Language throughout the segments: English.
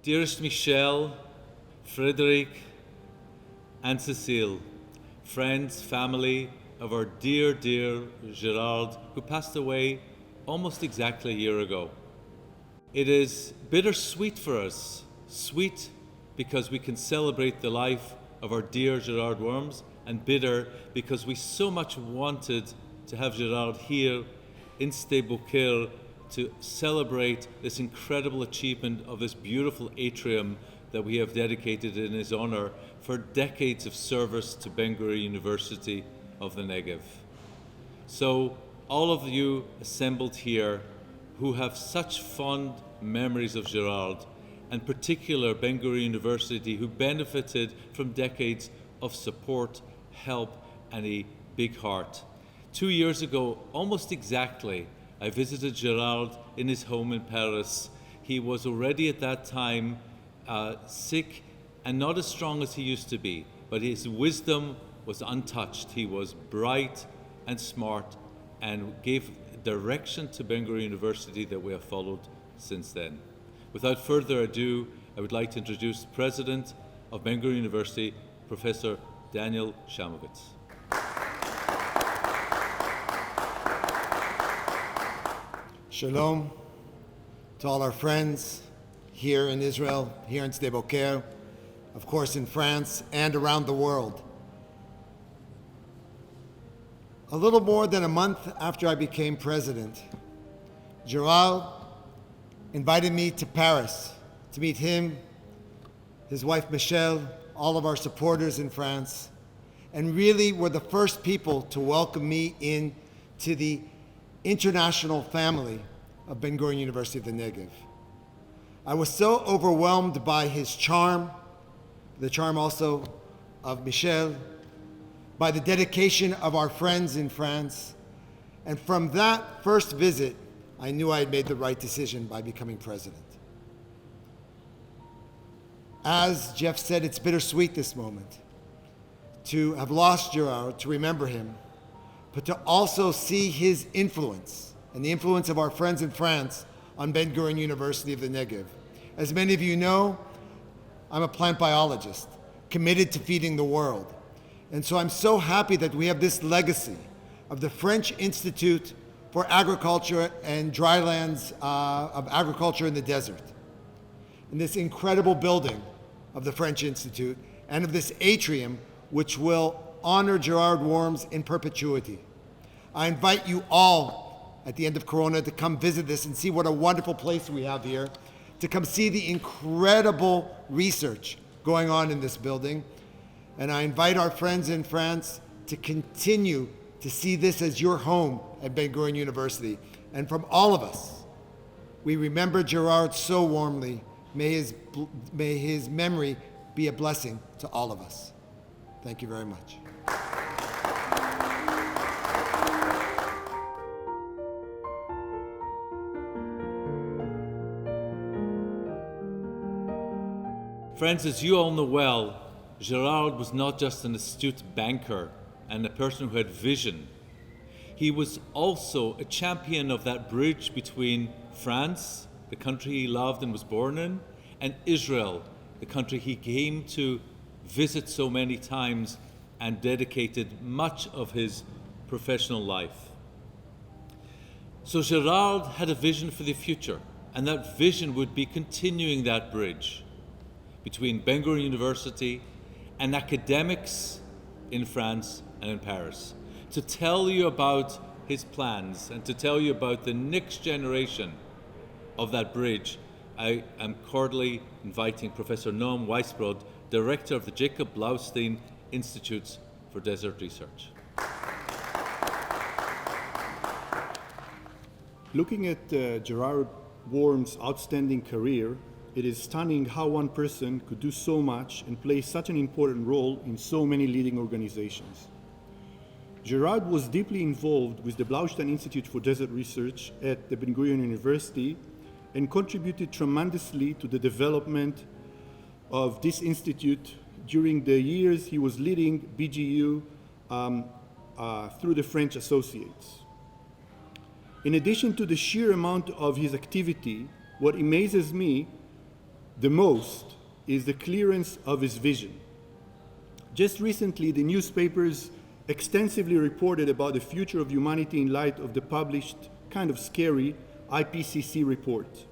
Dearest Michelle, Frederick, and Cecile, friends, family of our dear, dear Gérard, who passed away almost exactly a year ago. It is bittersweet for us, sweet because we can celebrate the life of our dear Gérard Worms, and bitter because we so much wanted to have Gérard here in Sde Beaucaire to celebrate this incredible achievement of this beautiful atrium that we have dedicated in his honor for decades of service to Ben-Gurion University of the Negev. So all of you assembled here who have such fond memories of Gérard, and particular Ben-Gurion University, who benefited from decades of support, help, and a big heart. 2 years ago, almost exactly, I visited Gérard in his home in Paris. He was already at that time sick and not as strong as he used to be, but his wisdom was untouched. He was bright and smart and gave direction to Ben-Gurion University that we have followed since then. Without further ado, I would like to introduce the President of Ben-Gurion University, Professor Daniel Shamovitz. Shalom to all our friends here in Israel, here in Sde Beaucaire, of course in France, and around the world. A little more than a month after I became president, Gérard invited me to Paris to meet him, his wife Michelle, all of our supporters in France, and really were the first people to welcome me into the international family of Ben-Gurion University of the Negev. I was so overwhelmed by his charm, the charm also of Michelle, by the dedication of our friends in France, and from that first visit, I knew I had made the right decision by becoming president. As Jeff said, it's bittersweet this moment to have lost Gérard, to remember him, but to also see his influence and the influence of our friends in France on Ben-Gurion University of the Negev. As many of you know, I'm a plant biologist committed to feeding the world. And so I'm so happy that we have this legacy of the French Institute for Agriculture and Drylands of Agriculture in the Desert. And this incredible building of the French Institute and of this atrium which will honor Gérard Worms in perpetuity. I invite you all at the end of Corona to come visit this and see what a wonderful place we have here, to come see the incredible research going on in this building. And I invite our friends in France to continue to see this as your home at Ben-Gurion University. And from all of us, we remember Gérard so warmly. May his memory be a blessing to all of us. Thank you very much. Friends, as you all know well, Gérard was not just an astute banker and a person who had vision. He was also a champion of that bridge between France, the country he loved and was born in, and Israel, the country he came to visit so many times and dedicated much of his professional life. So Gérard had a vision for the future, and that vision would be continuing that bridge between Ben-Gurion University and academics in France and in Paris, to tell you about his plans and to tell you about the next generation of that bridge. I am cordially inviting Professor Noam Weissbrod, Director of the Jacob Blaustein Institutes for Desert Research. Looking at Gérard Worms' outstanding career, it is stunning how one person could do so much and play such an important role in so many leading organizations. Gérard was deeply involved with the Blaustein Institute for Desert Research at the Ben-Gurion University and contributed tremendously to the development of this institute during the years he was leading BGU through the French associates. In addition to the sheer amount of his activity, what amazes me the most is the clearance of his vision. Just recently, the newspapers extensively reported about the future of humanity in light of the published, kind of scary, IPCC report.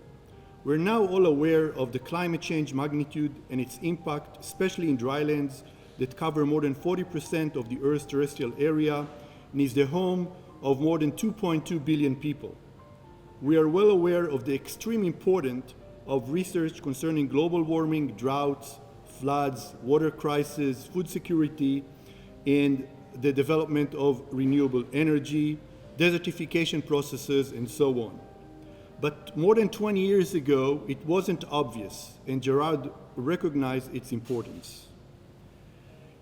We're now all aware of the climate change magnitude and its impact, especially in drylands that cover more than 40% of the Earth's terrestrial area and is the home of more than 2.2 billion people. We are well aware of the extreme importance of research concerning global warming, droughts, floods, water crisis, food security, and the development of renewable energy, desertification processes, and so on. But more than 20 years ago, it wasn't obvious, and Gérard recognized its importance.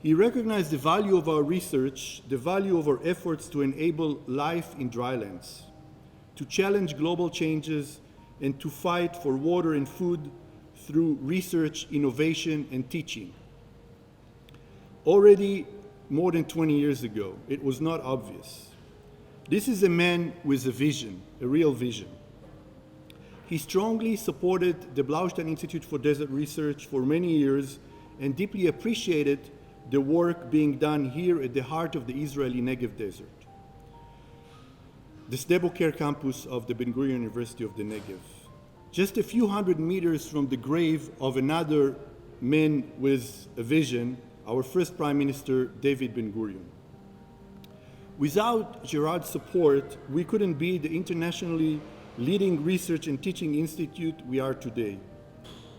He recognized the value of our research, the value of our efforts to enable life in drylands, to challenge global changes, and to fight for water and food through research, innovation, and teaching. Already more than 20 years ago, it was not obvious. This is a man with a vision, a real vision. He strongly supported the Blaustein Institute for Desert Research for many years and deeply appreciated the work being done here at the heart of the Israeli Negev Desert, the Sde Boker campus of the Ben-Gurion University of the Negev, just a few hundred meters from the grave of another man with a vision, our first Prime Minister, David Ben-Gurion. Without Gérard's support, we couldn't be the internationally leading research and teaching institute we are today.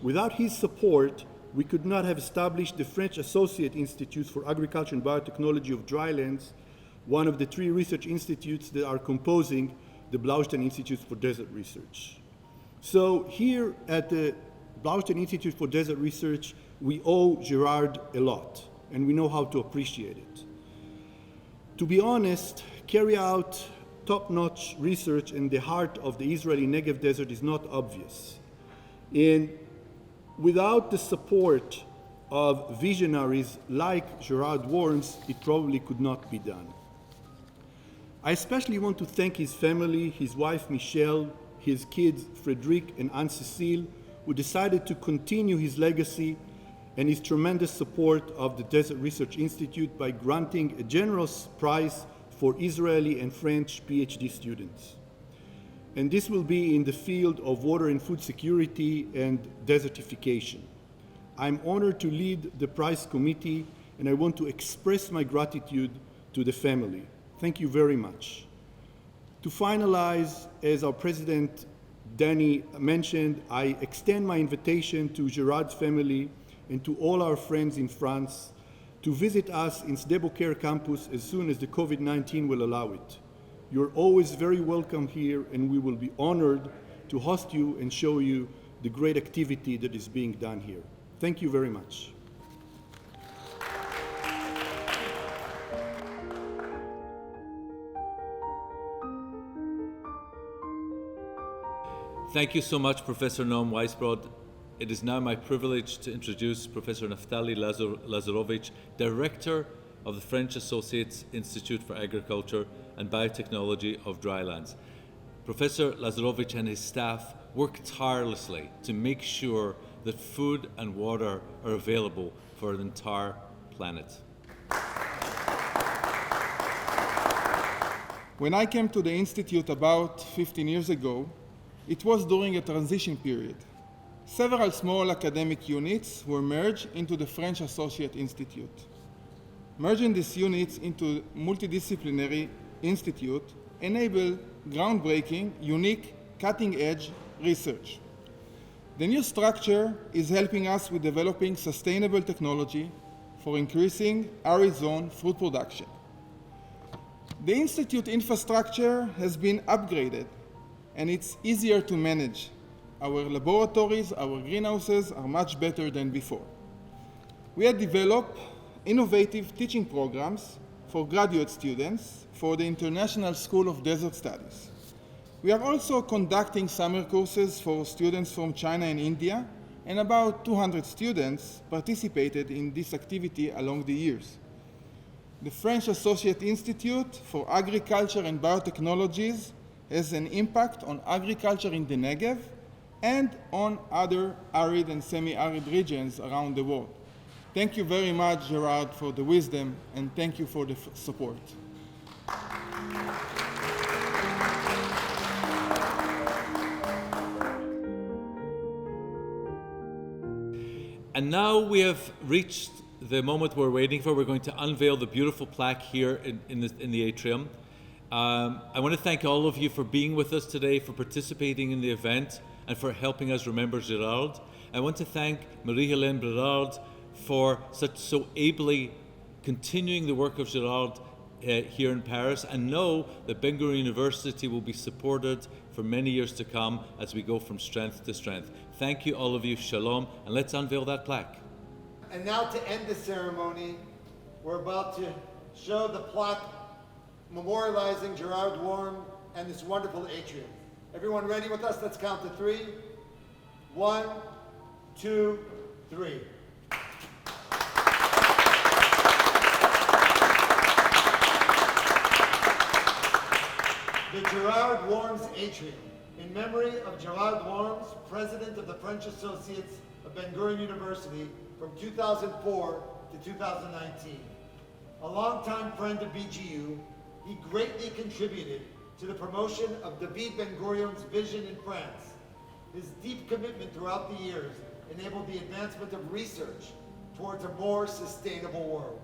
Without his support, we could not have established the French Associate Institute for Agriculture and Biotechnology of Drylands, one of the 3 research institutes that are composing the Blaustein Institute for Desert Research. So here at the Blaustein Institute for Desert Research, we owe Gérard a lot, and we know how to appreciate it. To be honest, carry out top-notch research in the heart of the Israeli Negev Desert is not obvious. And without the support of visionaries like Gérard Worms, it probably could not be done. I especially want to thank his family, his wife Michelle, his kids Frederic and Anne-Cécile, who decided to continue his legacy and his tremendous support of the Desert Research Institute by granting a generous prize for Israeli and French PhD students. And this will be in the field of water and food security and desertification. I'm honored to lead the prize committee, and I want to express my gratitude to the family. Thank you very much. To finalize, as our president Danny mentioned, I extend my invitation to Gérard's family and to all our friends in France to visit us in Sde Boker campus as soon as the COVID-19 will allow it. You're always very welcome here, and we will be honored to host you and show you the great activity that is being done here. Thank you very much. Thank you so much, Professor Noam Weissbrod. It is now my privilege to introduce Professor Naftali Lazarovich, Director of the French Associates Institute for Agriculture and Biotechnology of Drylands. Professor Lazarovich and his staff work tirelessly to make sure that food and water are available for the entire planet. When I came to the Institute about 15 years ago, it was during a transition period. Several small academic units were merged into the French Associate Institute. Merging these units into multidisciplinary institute enabled groundbreaking, unique, cutting-edge research. The new structure is helping us with developing sustainable technology for increasing arid zone fruit production. The institute infrastructure has been upgraded, and it's easier to manage. Our laboratories, our greenhouses are much better than before. We have developed innovative teaching programs for graduate students for the International School of Desert Studies. We are also conducting summer courses for students from China and India, and about 200 students participated in this activity along the years. The French Associate Institute for Agriculture and Biotechnologies has an impact on agriculture in the Negev and on other arid and semi-arid regions around the world. Thank you very much, Gérard, for the wisdom, and thank you for the support. And now we have reached the moment we're waiting for. We're going to unveil the beautiful plaque here in the atrium. I want to thank all of you for being with us today, for participating in the event, and for helping us remember Gérard. I want to thank Marie-Hélène Brérard for so ably continuing the work of Gérard here in Paris, and know that Ben-Gurion University will be supported for many years to come as we go from strength to strength. Thank you, all of you. Shalom, and let's unveil that plaque. And now to end the ceremony, we're about to show the plaque memorializing Gérard Worm and this wonderful atrium. Everyone ready with us? Let's count to 3. 1, 2, 3. The Gérard Worms Atrium, in memory of Gérard Worms, president of the French Associates of Ben-Gurion University from 2004 to 2019. A longtime friend of BGU, he greatly contributed to the promotion of David Ben-Gurion's vision in France. His deep commitment throughout the years enabled the advancement of research towards a more sustainable world.